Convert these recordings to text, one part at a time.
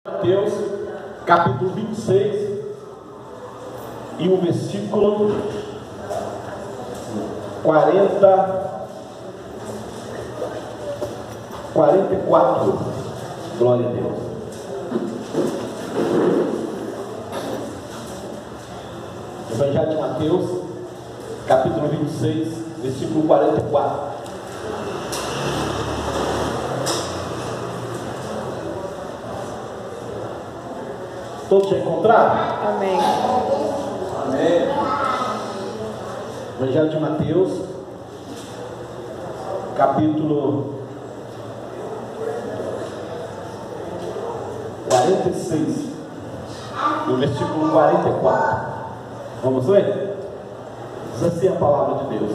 Mateus, capítulo 26 e o versículo 44. Glória a Deus. Evangelho de Mateus, capítulo 26, versículo 44. Todos já encontraram? Amém. Amém. Evangelho de Mateus, capítulo 46, no versículo 44. Vamos ler? Diz assim a palavra de Deus: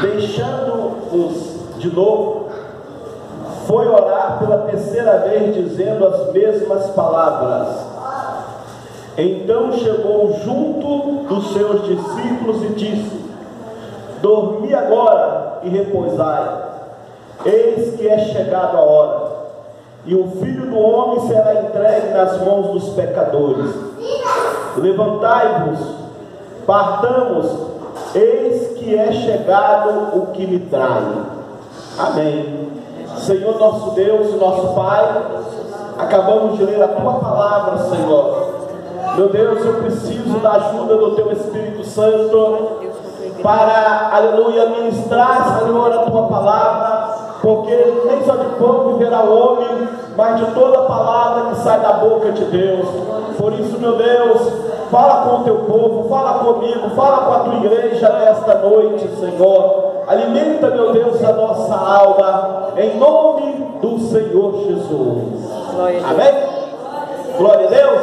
deixando-os de novo, foi orar pela terceira vez, dizendo as mesmas palavras. Então chegou junto dos seus discípulos e disse: dormi agora e repousai, eis que é chegada a hora, e o Filho do Homem será entregue nas mãos dos pecadores. Levantai-vos, partamos, eis que é chegado o que me trai. Amém. Senhor nosso Deus e nosso Pai, acabamos de ler a Tua palavra, Senhor. Meu Deus, eu preciso da ajuda do Teu Espírito Santo para, aleluia, ministrar, Senhor, a Tua palavra, porque nem só de pão viverá o homem, mas de toda palavra que sai da boca de Deus. Por isso, meu Deus, fala com o Teu povo, fala comigo, fala com a Tua igreja nesta noite, Senhor. Alimenta, meu Deus, a nossa alma, em nome do Senhor Jesus. Amém? Glória a Deus.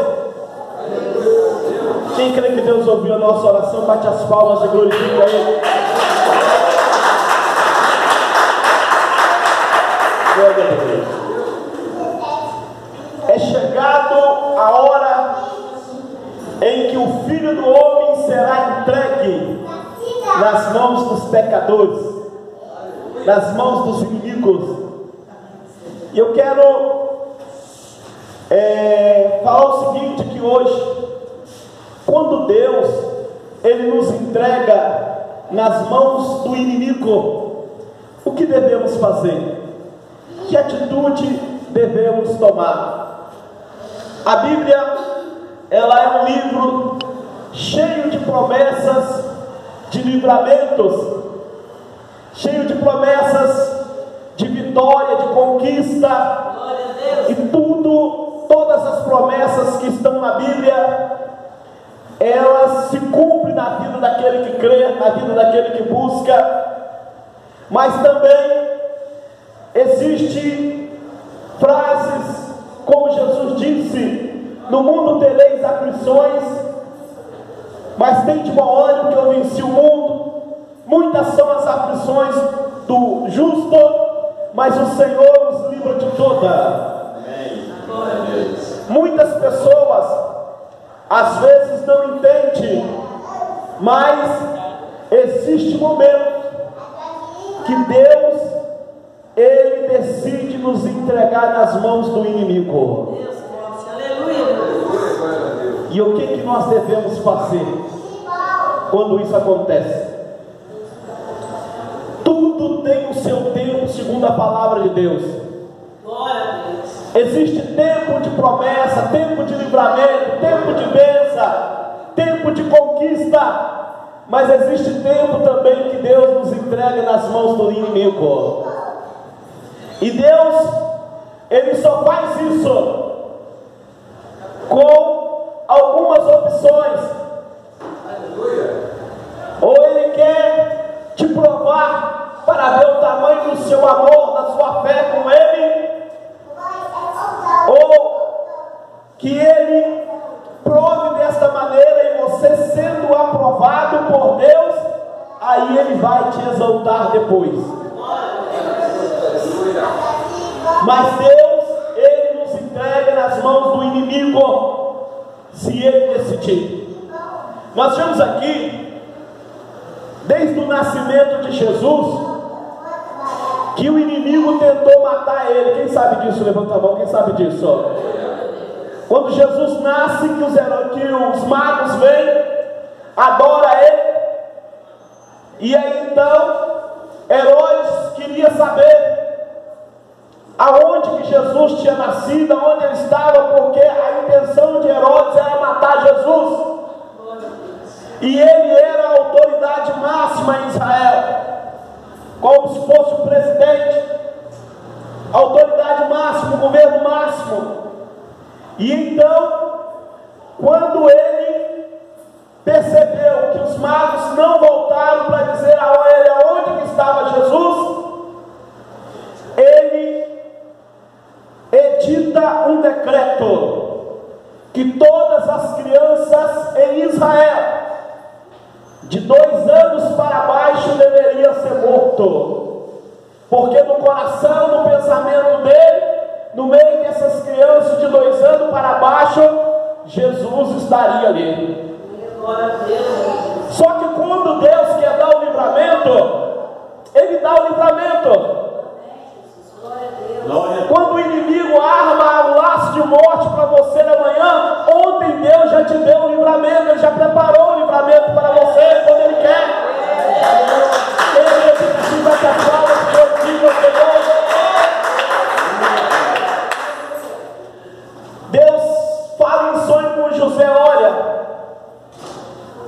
Quem crê que Deus ouviu a nossa oração, bate as palmas e glorifica Ele. Glória a Deus. É chegado a hora em que o Filho do Homem será entregue nas mãos dos pecadores, nas mãos dos inimigos. E eu quero falar o seguinte, que hoje, quando Deus Ele nos entrega nas mãos do inimigo, o que devemos fazer? Que atitude devemos tomar? A Bíblia, ela é um livro cheio de promessas, de livramentos, cheio de promessas de vitória, de conquista, e todas as promessas que estão na Bíblia, elas se cumprem na vida daquele que crê, na vida daquele que busca. Mas também existe frases como Jesus disse: no mundo tereis aflições, mas tem de bom ânimo que eu venci o mundo. Muitas são as aflições do justo, mas o Senhor nos livra de toda. Muitas pessoas às vezes não entendem, mas existe um momento que Deus Ele decide nos entregar nas mãos do inimigo. E o que nós devemos fazer quando isso acontece? Tudo tem o seu tempo, segundo a palavra de Deus. Existe tempo de promessa, tempo de livramento, tempo de bênção, tempo de conquista, mas existe tempo também que Deus nos entrega nas mãos do inimigo. E Deus, Ele só faz isso com algumas opções. Ou Ele quer te provar para ver o tamanho do seu amor, da sua fé com Ele, ou que Ele prove desta maneira, e você sendo aprovado por Deus, aí Ele vai te exaltar depois. Mas Deus, Ele nos entrega nas mãos do inimigo, se Ele decidir. Nós vemos aqui, desde o nascimento de Jesus, que o inimigo tentou matar ele. Quem sabe disso? Levanta a mão, quem sabe disso? Quando Jesus nasce, que os magos vêm, adoram ele, e aí então Herodes queria saber aonde que Jesus tinha nascido, aonde ele estava, porque a intenção de Herodes era matar Jesus, e ele era a autoridade máxima em Israel, como se fosse o presidente, a autoridade máxima, o governo máximo. E então, quando ele percebeu que os magos não voltaram para dizer a ele aonde que estava Jesus, ele edita um decreto que todas as crianças em Israel de 2 anos para baixo deveriam ser mortos, porque no coração, no pensamento dele, no meio dessas crianças de 2 anos para baixo, Jesus estaria ali. Só que quando Deus quer dar o livramento, Ele dá o livramento. Quando o inimigo arma um laço de morte para você amanhã, ontem Deus já te deu o livramento, Ele já preparou o livramento para você quando Ele quer. Ele assim, vai ter palmas, Deus diga ao Senhor. Deus fala em sonho com José: olha,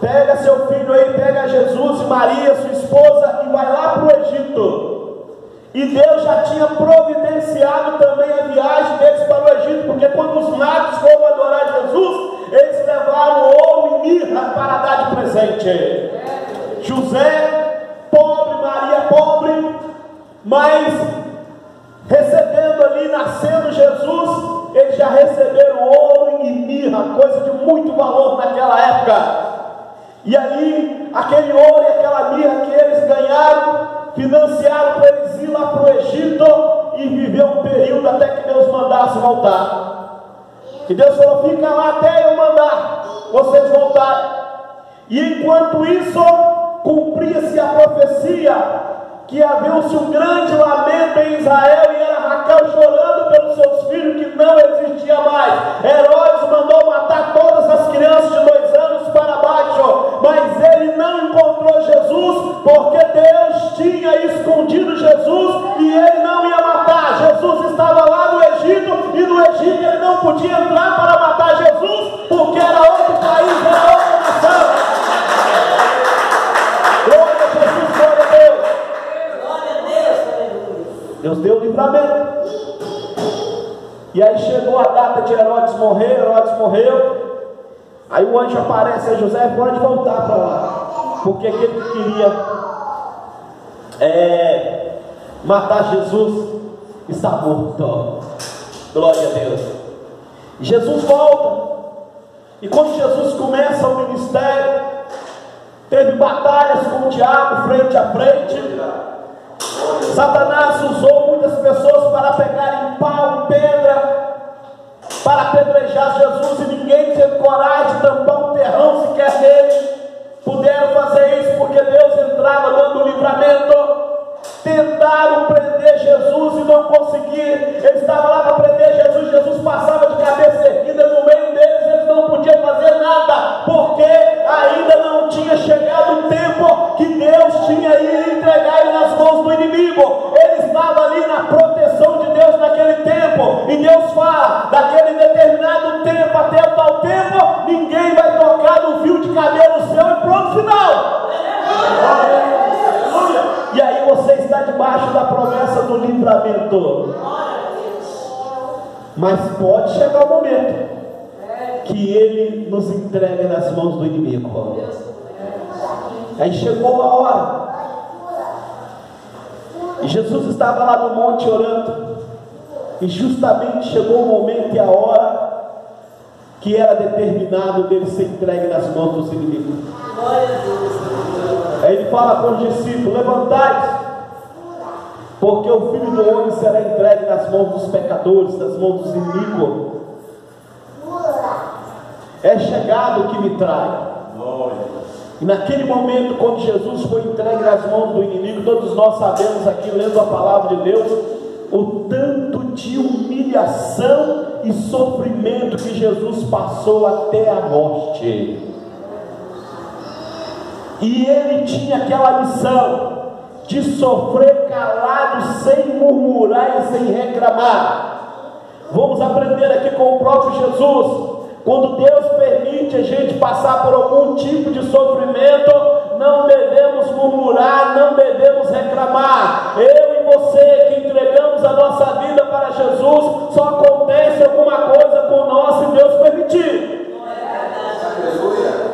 pega seu filho aí, pega Jesus e Maria, sua esposa, e vai lá para o Egito. E Deus já tinha providenciado também a viagem deles para o Egito, porque quando os magos foram adorar Jesus, eles levaram ouro e mirra para dar de presente. José, pobre, Maria, pobre, mas recebendo ali, nascendo Jesus, eles já receberam ouro e mirra, coisa de muito valor naquela época. E aí, aquele ouro e aquela mirra que eles ganharam, financiaram para eles ir lá para o Egito e viver um período até que Deus mandasse voltar. E Deus falou: fica lá até eu mandar vocês voltarem. E enquanto isso, cumpria-se a profecia que havia-se um grande lamento em Israel, e era Raquel chorando pelos seus filhos que não existia mais. Herodes mandou matar todas as crianças de 2 anos para baixo, mas ele não encontrou Jesus, porque Deus tinha escondido Jesus e ele não ia matar. Jesus estava lá no Egito, e no Egito ele não podia entrar para matar Jesus, porque era outro país, era outra nação. Glória a Jesus, glória a Deus. Deus deu o livramento. E aí chegou a data de Herodes morrer. Herodes morreu. Aí o anjo aparece a José: pode voltar para lá, porque aquele que queria matar Jesus está morto. Glória a Deus. Jesus volta. E quando Jesus começa o ministério, teve batalhas com o diabo frente a frente. Satanás usou muitas pessoas para pegarem pau e pedra para apedrejar Jesus, e ninguém teve coragem de tampar um terrão sequer dele. Puderam fazer isso porque Deus entrava dando livramento. Tentaram prender Jesus e não conseguiram. Ele estava lá para prender Jesus, Jesus passava de cabeça erguida no meio deles, eles não podiam fazer nada, porque ainda não tinha chegado o tempo que Deus tinha ido entregar ele nas mãos do inimigo. Ele estava ali na proteção de Deus naquele tempo, e Deus fala: daquele determinado tempo até o tal tempo, ninguém vai tocar no fio de cabelo seu, e pronto, final. E aí você está debaixo da promessa do livramento. Mas pode chegar o momento que ele nos entregue nas mãos do inimigo. Aí chegou a hora, e Jesus estava lá no monte orando, e justamente chegou o momento e a hora que era determinado dele ser entregue nas mãos dos inimigos. Aí ele fala com os discípulos: levantai-se, porque o Filho do Homem será entregue nas mãos dos pecadores, nas mãos dos inimigos. É chegado o que me trai. E naquele momento, quando Jesus foi entregue nas mãos do inimigo, todos nós sabemos aqui, lendo a palavra de Deus, o tanto de humilhação e sofrimento que Jesus passou até a morte. E ele tinha aquela missão de sofrer calado, sem murmurar e sem reclamar. Vamos aprender aqui com o próprio Jesus. Quando Deus permite a gente passar por algum tipo de sofrimento, não devemos murmurar, não devemos reclamar. Eu e você que entregamos a nossa vida para Jesus, só acontece alguma coisa com nós se Deus permitir.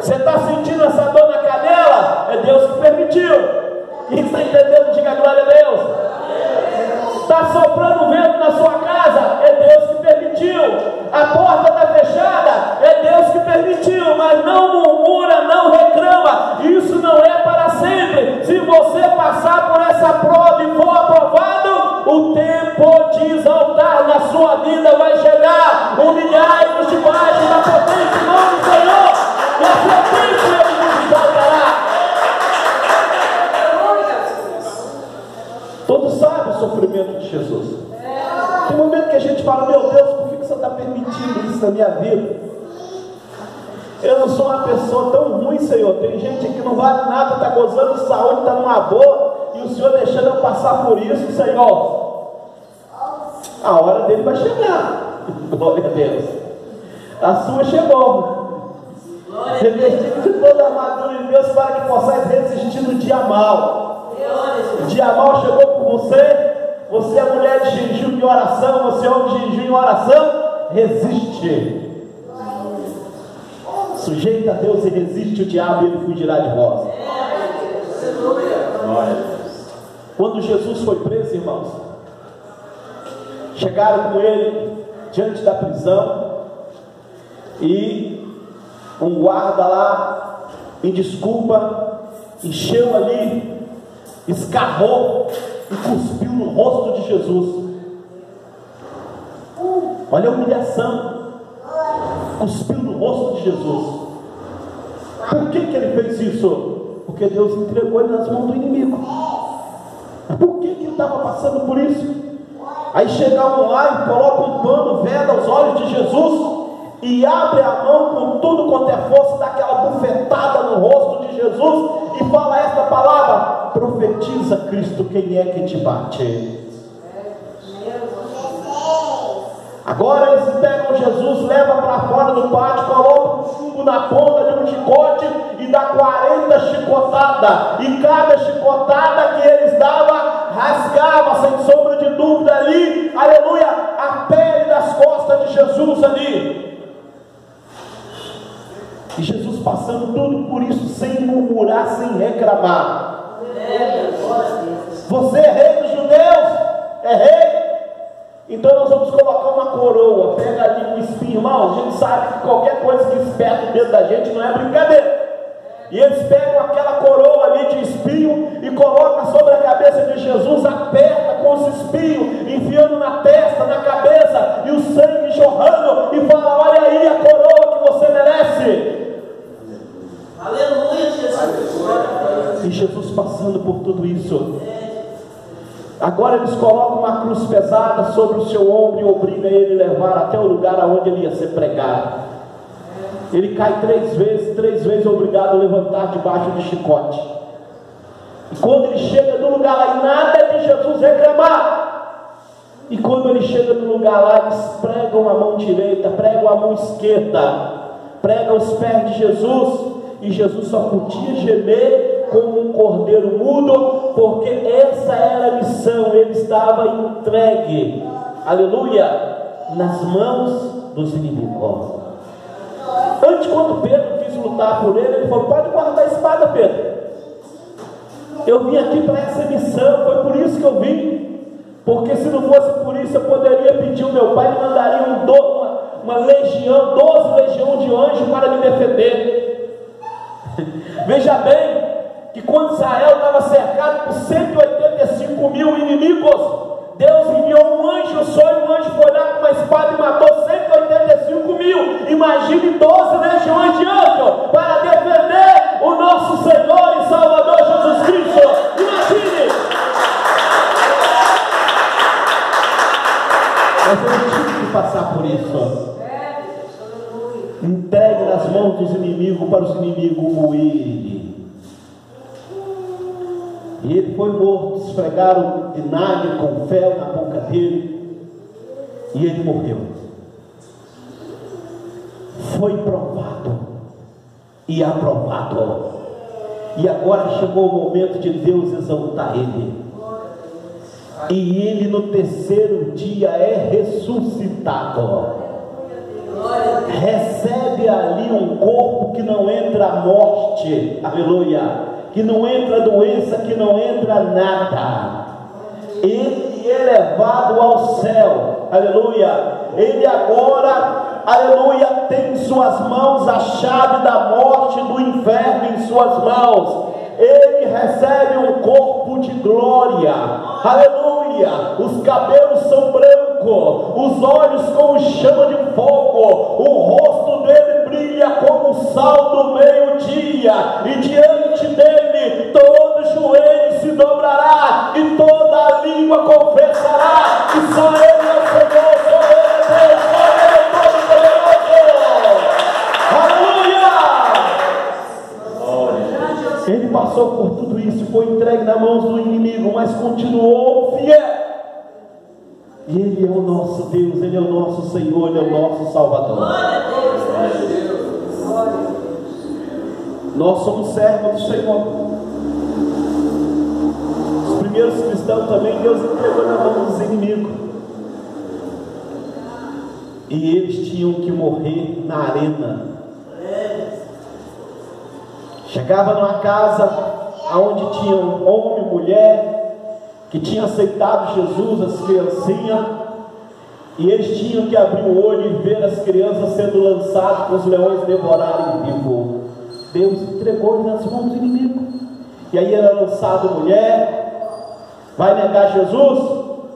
Você está sentindo essa dor na canela? É Deus que permitiu. Quem está entendendo, diga glória a Deus. Está soprando vento na sua casa? É Deus que permitiu. A porta está fechada? É Deus que permitiu. Mas não murmura, não reclama. Isso não é para sempre. Se você passar por essa prova e for aprovado, o tempo de exaltar na sua vida vai chegar. Humilhai-vos debaixo da potente mão do Senhor, e a sua bênção Ele nos exaltará. Todos sabem o sofrimento de Jesus. Tem momento que a gente fala: meu Deus, por que você está permitindo isso na minha vida? Eu não sou uma pessoa tão ruim, Senhor. Tem gente que não vale nada, está gozando de saúde, está numa boa, e o Senhor deixando eu passar por isso, Senhor. A hora dele vai chegar. Glória a Deus. A sua chegou. Revestido de toda a armadura de Deus, para que possais resistir no dia mal. O dia mal chegou por você. Você é mulher de jejum e oração, você é homem de jejum e oração, resiste. Sujeita a Deus e resiste o diabo, e ele fugirá de vós. Quando Jesus foi preso, irmãos, chegaram com ele diante da prisão, e um guarda lá, em desculpa, encheu ali, escarrou e cuspiu no rosto de Jesus. Olha a humilhação. Cuspiu no rosto de Jesus. Por que ele fez isso? Porque Deus entregou ele nas mãos do inimigo. Por que ele estava passando por isso? Aí chegavam lá e colocam um pano, veda os olhos de Jesus, e abre a mão com tudo quanto é força, dá aquela bufetada no rosto de Jesus e fala esta palavra: profetiza, Cristo, quem é que te bate? Agora eles pegam Jesus, levam para fora do pátio, colocam um chumbo na ponta de um chicote e dá 40 chicotadas, e cada chicotada que eles davam rasgava, sem sombra de dúvida ali, aleluia, a pele das costas de Jesus ali. E Jesus passando tudo por isso, sem murmurar, sem reclamar. Você é rei dos judeus? É rei? Então nós vamos colocar uma coroa. Pega ali um espinho, irmão. A gente sabe que qualquer coisa que espeta o dedo da gente não é brincadeira. E eles pegam aquela coroa ali de espinho e colocam sobre a cabeça de Jesus, aperta com os espinhos, enfiando na testa, na cabeça, e o sangue jorrando, e fala: olha aí a coroa que você merece. Aleluia, Jesus. E Jesus passando por tudo isso. Agora eles colocam uma cruz pesada sobre o seu ombro e obrigam ele a levar até o lugar aonde ele ia ser pregado. Ele cai 3 vezes obrigado a levantar debaixo do chicote. E quando ele chega no lugar lá, e nada de Jesus reclamar. E quando ele chega no lugar lá, eles pregam a mão direita, pregam a mão esquerda, pregam os pés de Jesus, e Jesus só podia gemer como um cordeiro mudo, porque essa era a missão. Ele estava entregue, aleluia, nas mãos dos inimigos. Antes, quando Pedro quis lutar por ele, ele falou: pode guardar a espada, Pedro, eu vim aqui para essa missão, foi por isso que eu vim, porque se não fosse por isso eu poderia pedir ao meu pai, ele mandaria uma legião, 12 legiões de anjos para me defender. Veja bem, que quando Israel estava cercado por 185 mil inimigos, Deus enviou um anjo só, e o anjo foi lá com uma espada e matou 185 mil. Imagine 12 legiões de anjos para defender o nosso Senhor e Salvador Jesus Cristo. Imagine! por isso. Entregue nas mãos dos inimigos para os inimigos moerem. E ele foi morto, esfregaram vinagre com fel na boca dele e ele morreu. Foi provado e aprovado. E agora chegou o momento de Deus exaltar ele. E ele no terceiro dia é ressuscitado. Recebe ali um corpo que não entra a morte, aleluia, que não entra doença, que não entra nada. Ele é levado ao céu, aleluia. Ele agora, aleluia, tem em suas mãos a chave da morte, do inferno em suas mãos. Ele recebe um corpo de glória, aleluia. Os cabelos são brancos, os olhos como chama de fogo, o rosto dele brilha como o sol do meio-dia, e diante dele todo joelho se dobrará e toda língua confessará que só ele é o Senhor, só ele é Deus, só ele é todo-poderoso. Aleluia! Ele passou por tudo isso, foi entregue nas mãos do inimigo, mas continuou fiel. E ele é o nosso Deus, ele é o nosso Senhor, ele é o nosso Salvador. Nós somos servos do Senhor. Os primeiros cristãos também, Deus entregou na mão dos inimigos. E eles tinham que morrer na arena. Chegava numa casa onde tinha um homem e mulher que tinha aceitado Jesus, as criancinhas, e eles tinham que abrir o olho e ver as crianças sendo lançadas para os leões devorarem vivo. Deus entregou nas mãos do inimigo. E aí era lançado mulher. Vai negar Jesus?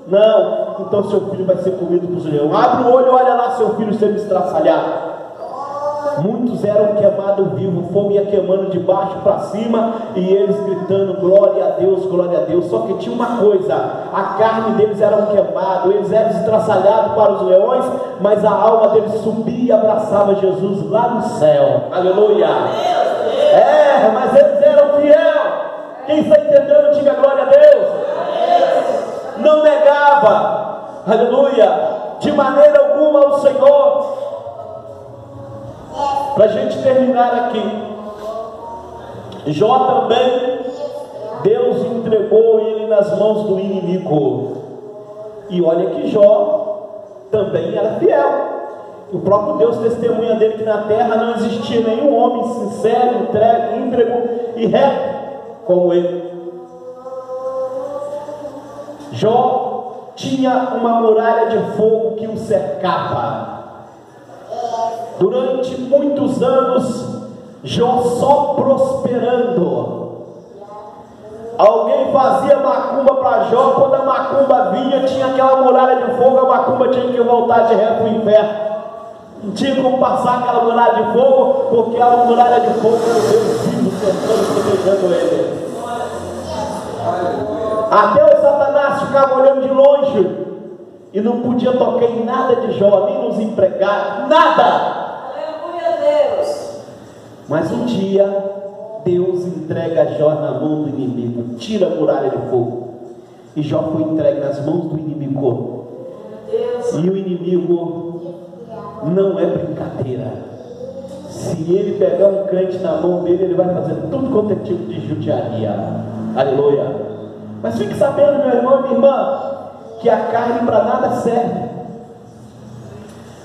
Não. Então seu filho vai ser comido pelos leões. Abre o olho, olha lá seu filho sendo estraçalhado. Muitos eram queimados vivos, o fogo ia queimando de baixo para cima, e eles gritando glória a Deus, glória a Deus. Só que tinha uma coisa: a carne deles era queimada, eles eram estraçalhados para os leões, mas a alma deles subia e abraçava Jesus lá no céu. Aleluia! Mas eles eram fiéis. Quem está entendendo, diga glória a Deus. Não negava, aleluia, de maneira alguma ao Senhor. Para a gente terminar aqui, Jó também, Deus entregou ele nas mãos do inimigo. E olha que Jó também era fiel. O próprio Deus testemunha dele que na terra não existia nenhum homem sincero, íntegro e reto como ele. Jó tinha uma muralha de fogo que o cercava. Durante muitos anos, Jó só prosperando. Alguém fazia macumba para Jó, quando a macumba vinha, tinha aquela muralha de fogo, a macumba tinha que voltar de ré para o inferno. Não tinha como passar aquela muralha de fogo, porque aquela muralha de fogo era o Deus vivo, tentando, protegendo ele. Até o Satanás ficava olhando de longe e não podia tocar em nada de Jó, nem nos empregados, nada. Mas um dia Deus entrega Jó na mão do inimigo, tira a muralha de fogo, e Jó foi entregue nas mãos do inimigo. E o inimigo não é brincadeira. Se ele pegar um crente na mão dele, ele vai fazer tudo quanto é tipo de judiaria. Aleluia. Mas fique sabendo, meu irmão e minha irmã, que a carne para nada serve.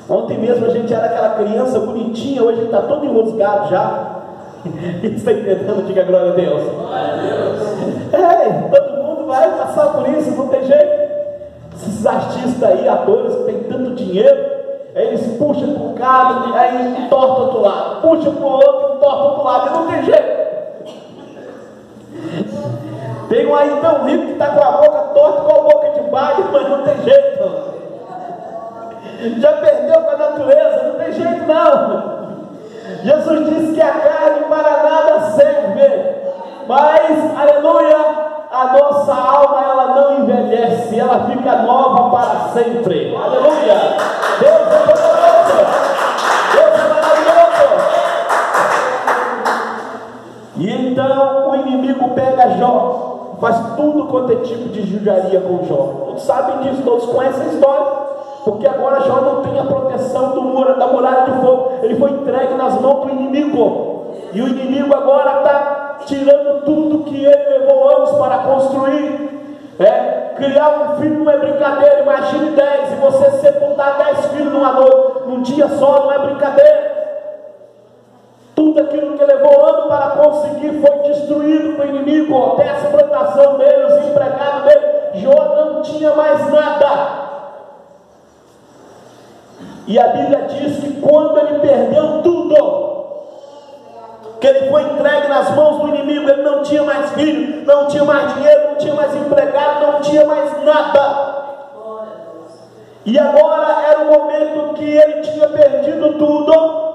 Ontem mesmo a gente era aquela criança bonitinha, hoje está todo enroscado já. Está entendendo? Diga glória a Deus. Todo mundo vai passar por isso, não tem jeito. Esses artistas aí, atores que têm tanto dinheiro, eles puxam para um cara, aí entorta o outro lado, puxa para o outro, entorta o outro lado, e não tem jeito. Tem um aí tão rico que está com a boca torta, com a boca de baixo, mas não tem jeito. Já perdeu com a natureza, não tem jeito não. Jesus disse que a carne para nada serve, mas, aleluia, a nossa alma, ela não envelhece, ela fica nova para sempre. Aleluia. Deus é Jó, faz tudo quanto é tipo de judiaria com Jó. Todos sabem disso, todos conhecem a história, porque agora Jó não tem a proteção da muralha de fogo, ele foi entregue nas mãos do inimigo, e o inimigo agora está tirando tudo que ele levou anos para construir. Criar um filho não é brincadeira, imagine 10, e você sepultar 10 filhos num dia só, não é brincadeira. Tudo aquilo que levou ano para conseguir foi destruído pelo inimigo, até essa plantação dele, os empregados dele. Jó não tinha mais nada. E a Bíblia diz que quando ele perdeu tudo, que ele foi entregue nas mãos do inimigo, ele não tinha mais filho, não tinha mais dinheiro, não tinha mais empregado, não tinha mais nada. E agora era o momento que ele tinha perdido tudo.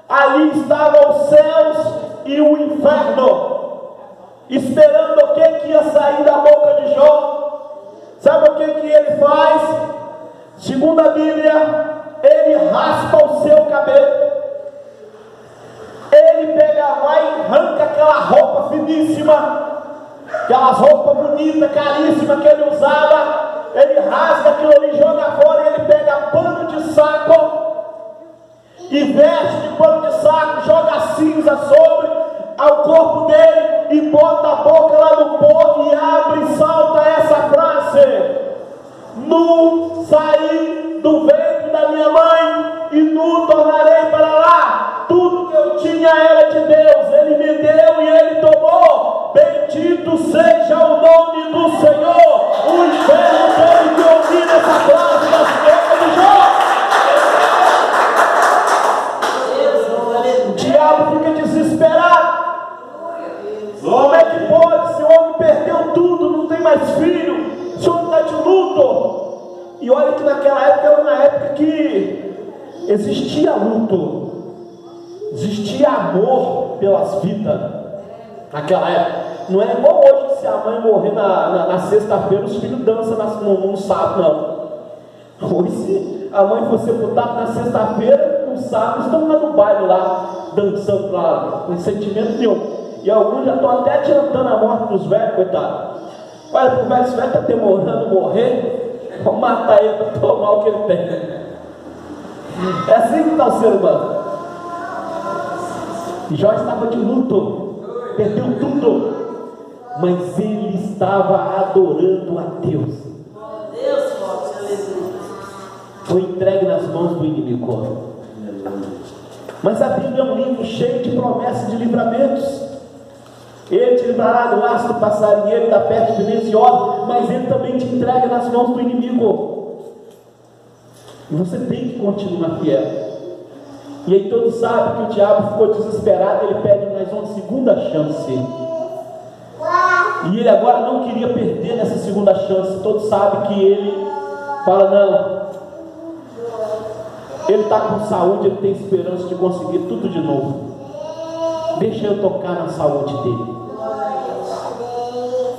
Ali estavam os céus e o inferno, esperando o que ia sair da boca de Jó. Sabe o que ele faz? Segundo a Bíblia, ele raspa o seu cabelo, ele vai e arranca aquela roupa finíssima, aquelas roupas bonitas, caríssimas que ele usava, ele rasga aquilo ali, joga fora, e ele pega pano de saco e veste de pano de saco, joga cinza sobre ao corpo dele e bota a boca lá no povo e abre e salta essa frase: nu saí do ventre da minha mãe e nu tornarei para lá. Tudo que eu tinha era de Deus, ele me deu e ele tomou. Bendito seja o nome do Senhor. O inferno teve que ouvir essa frase da boca de Jó. O diabo fica desesperado. Como é que pode? Se o homem perdeu tudo, não tem mais filho, se o homem está de luto. E olha que naquela época era uma época que existia luto, existia amor pelas vidas. Naquela época não é igual hoje, que se a mãe morrer na sexta-feira, os filhos dançam no sábado, não. Hoje, se a mãe for sepultada na sexta-feira, no sábado estão lá no baile lá, dançando lá, com sentimento nenhum. E alguns já estão até adiantando a morte dos velhos, coitado. Olha, o velho, se vai estar demorando morrer, vamos matar ele para tomar o que ele tem. É assim que está o ser humano. E Jó estava de luto, perdeu tudo, mas ele estava adorando a Deus. Foi entregue nas mãos do inimigo. Mas a Bíblia é um livro cheio de promessas de livramentos. Ele te livrará do laço do passarinheiro e da peste silenciosa, mas ele também te entrega nas mãos do inimigo. E você tem que continuar fiel. E aí todos sabem que o diabo ficou desesperado, ele pede mais uma segunda chance. E ele agora não queria perder nessa segunda chance. Todos sabem que ele fala: não, ele está com saúde, ele tem esperança de conseguir tudo de novo. Deixa eu tocar na saúde dele.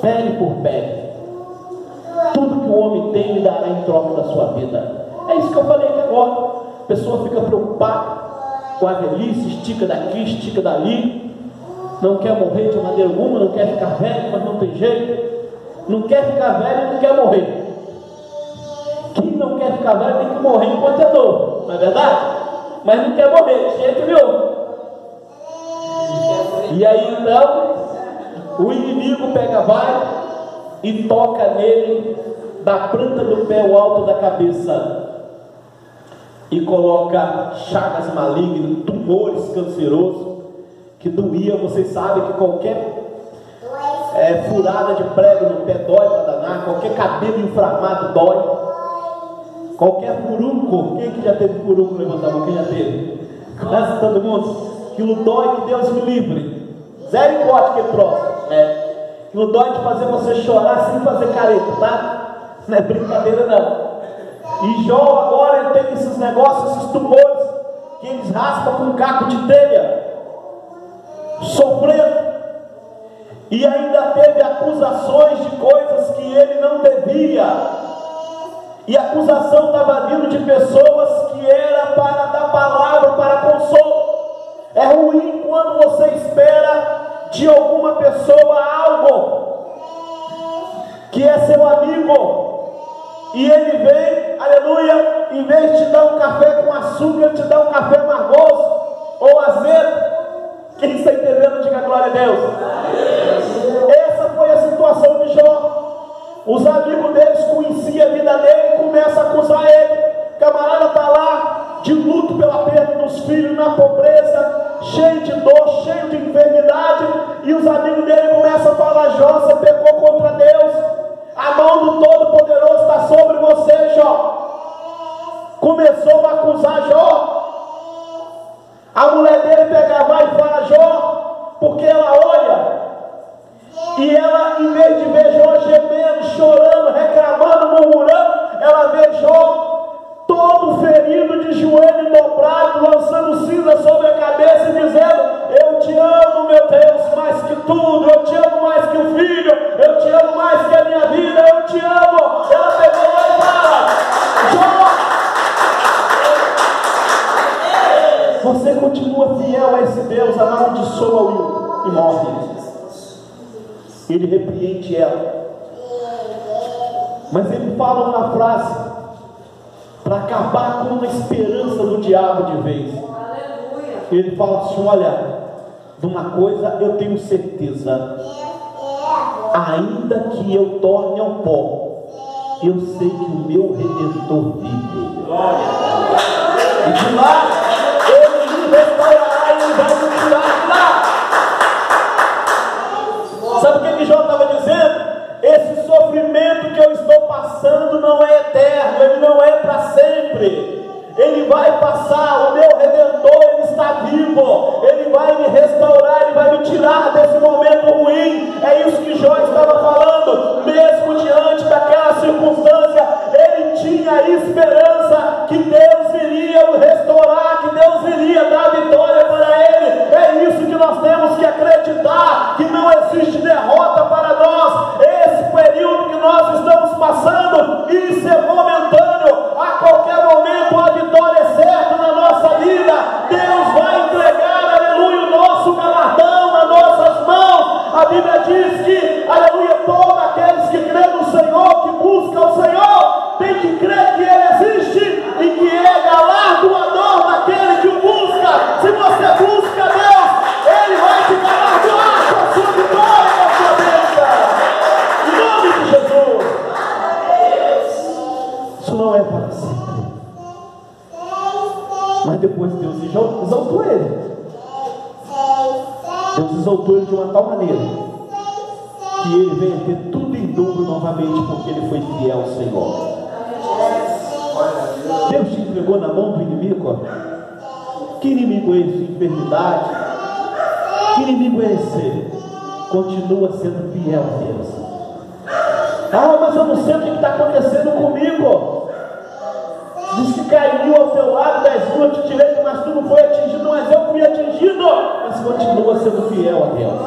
Pele por pele. Tudo que o homem tem, ele dará em troca da sua vida. É isso que eu falei aqui agora. A pessoa fica preocupada com a velhice, estica daqui, estica dali. Não quer morrer de maneira alguma, não quer ficar velho, mas não tem jeito. Não quer ficar velho e não quer morrer. Quem não quer ficar velho tem que morrer enquanto é novo, não é verdade? Mas não quer morrer, de jeito nenhum. E aí então, o inimigo vai e toca nele da planta do pé ao alto da cabeça e coloca chagas malignas, tumores cancerosos que doía. Vocês sabem que qualquer furada de prego no pé dói para danar, qualquer cabelo inflamado dói, qualquer furúnculo. Quem que já teve furúnculo? Levanta a mão, quem já teve? Quase todo mundo. Aquilo dói, que Deus me livre. Zero hipótese que ele trouxe. Aquilo dói de fazer você chorar sem fazer careta, tá? Não é brincadeira não. E Jó agora ele tem esses negócios, esses tumores, que eles raspam com um caco de telha, sofrendo. E ainda teve acusações de coisas que ele não devia. E a acusação estava vindo de pessoas que era para dar palavra, para consolo. É ruim quando você espera de alguma pessoa algo e ele vem, aleluia, em vez de te dar um café com açúcar, ele te dá um café amargoso ou azedo. Quem está entendendo, diga glória a Deus. Essa foi a situação de Jó. Os amigos deles conheciam a vida dele e começam a acusar ele. O camarada está lá, de luto pela perda dos filhos, na pobreza, cheio de dor, cheio de enfermidade, e os amigos dele começam a falar: Jó, você pecou contra Deus, a mão do Todo-Poderoso está sobre você, Jó. Começou a acusar Jó. A mulher dele pegava e fala: Jó, porque ela olha, e ela, em vez de ver Jó gemendo, chorando, reclamando, murmurando, ela vê Jó todo ferido, de joelho dobrado, lançando cinza sobre a cabeça e dizendo: eu te amo, meu Deus, mais que tudo, eu te amo mais que o filho, eu te amo mais que a minha vida, eu te amo. Ela pegou e fala: Jó, você continua fiel a esse Deus, amaldiçoa-o e morre. Ele repreende ela, mas ele fala uma frase para acabar com a esperança do diabo de vez. Aleluia. Ele fala assim: olha, de uma coisa eu tenho certeza, ainda que eu torne ao pó, eu sei que o meu Redentor vive. E de lá ele me restaurará e ele vai me tirar de lá. Sabe o que Jó estava dizendo? Esse sofrimento que eu estou passando não é eterno, ele não é para sempre. Ele vai passar, o meu Redentor, ele está vivo, ele vai me restaurar, ele vai me tirar desse momento ruim. É isso que Jó estava falando. Mesmo diante daquela circunstância, ele tinha esperança que Deus iria o restaurar, que Deus iria dar vitória para ele. É isso que nós temos que acreditar, que não existe derrota para nós. Esse período que nós estamos passando, isso é momentâneo. A qualquer momento a vitória é certa na nossa vida. Deus vai entregar, aleluia, o nosso galardão nas nossas mãos. A Bíblia diz que, aleluia, todos aqueles que creem no Senhor, que buscam o Senhor, tem que crer que Ele existe e que é galardoador daquele que o busca. Se você busca Deus, Ele vai te galardoar com a sua vitória, com a sua bênção. Em nome de Jesus. Isso não é para sempre. Mas depois Deus exaltou ele. Deus exaltou ele de uma tal maneira que ele venha ter tudo em dobro novamente, porque ele foi fiel ao Senhor. Deus te entregou na mão do inimigo. Que inimigo é esse? Enfermidade. Que inimigo é esse? Continua sendo fiel a Deus. Ah, mas eu não sei o que está acontecendo comigo. Diz que caiu ao teu lado 10 mil de direito, mas tu não foi atingido. Mas eu fui atingido. Mas continua sendo fiel a Deus.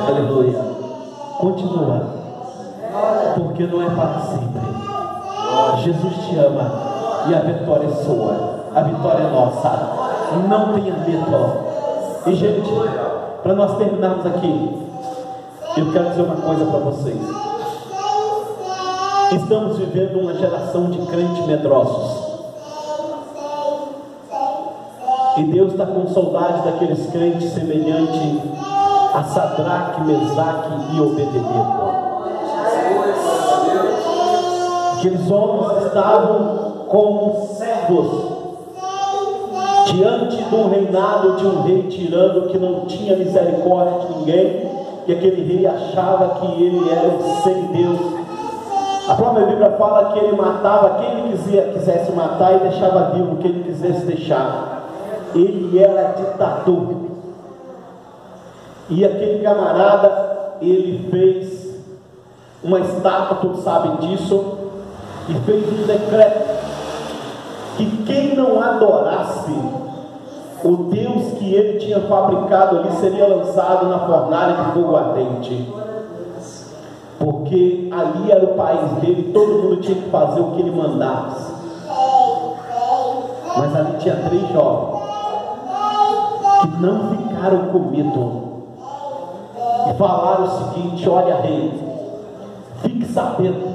Aleluia. Continua, porque não é para sempre. Jesus te ama e a vitória é sua, a vitória é nossa. Não tenha medo. E gente, para nós terminarmos aqui, eu quero dizer uma coisa para vocês. Estamos vivendo uma geração de crentes medrosos, e Deus está com saudade daqueles crentes semelhantes a Sadraque, Mesaque e Obed-Edom. Aqueles homens estavam como servos diante de um reinado de um rei tirano que não tinha misericórdia de ninguém, e aquele rei achava que ele era um semideus. A própria Bíblia fala que ele matava quem ele quisesse matar e deixava vivo quem ele quisesse deixar. Ele era ditador. E aquele camarada, ele fez uma estátua, todos sabem disso, e fez um decreto que quem não adorasse o Deus que ele tinha fabricado ali seria lançado na fornalha de fogo ardente. Porque ali era o país dele, todo mundo tinha que fazer o que ele mandasse. Mas ali tinha 3 jovens que não ficaram com medo e falaram o seguinte: olha, rei, fique sabendo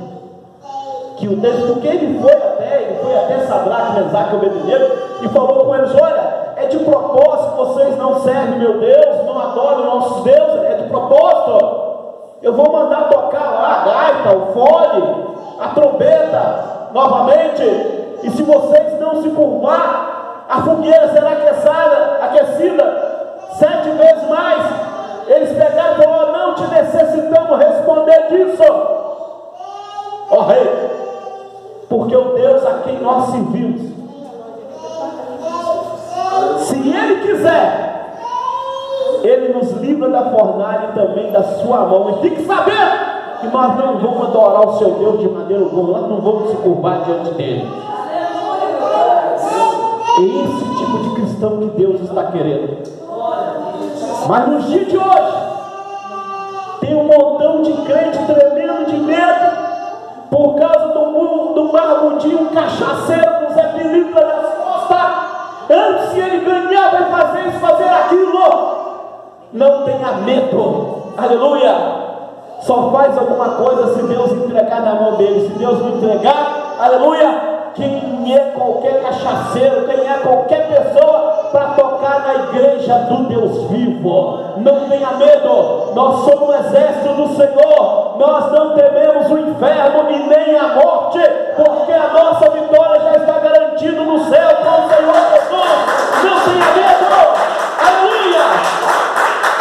que o texto, porque ele foi até Sadraque, Mesaque e Abednego e falou com eles: olha, é de propósito que vocês não servem meu Deus, não adoram nossos deuses, é de propósito. Eu vou mandar tocar lá a gaita, o fole, a trombeta novamente, e se vocês não se curvar, a fogueira será aquecida 7 vezes mais. Eles pegaram e falaram: não te necessitamos responder disso, ó rei, porque o Deus a quem nós servimos, se Ele quiser, Ele nos livra da fornalha e também da sua mão. E fique sabendo que nós não vamos adorar o seu Deus de maneira alguma, nós não vamos se curvar diante dele. É esse tipo de cristão que Deus está querendo. Mas nos dias de hoje, tem um montão de crente tremendo de medo por causa do barbudinho, um cachaceiro com Zé Felipe nas costas. Antes, se ele ganhar, vai fazer isso, fazer aquilo. Não tenha medo, aleluia. Só faz alguma coisa se Deus entregar na mão dele. Se Deus não entregar, aleluia, quem é qualquer cachaceiro, quem é qualquer pessoa para tocar na igreja do Deus vivo? Não tenha medo, nós somos o exército do Senhor, nós não tememos o inferno e nem a morte, porque a nossa vitória já está garantida no céu com o Senhor Jesus. Não tenha medo, aleluia,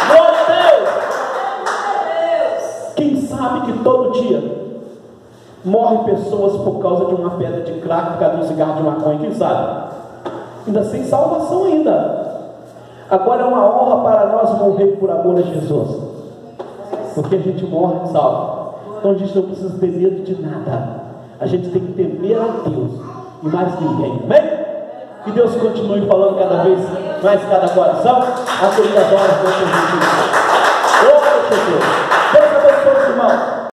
glória a Deus. Quem sabe que todo dia morre pessoas por causa de uma pedra de crack, por causa de um cigarro de maconha, quem sabe? Ainda sem salvação ainda. Agora é uma honra para nós morrer por amor a Jesus, porque a gente morre salvo. Então a gente não precisa ter medo de nada, a gente tem que temer a Deus e mais ninguém, amém? Que Deus continue falando cada vez mais cada coração, a todas as horas do seu Glória a Jesus.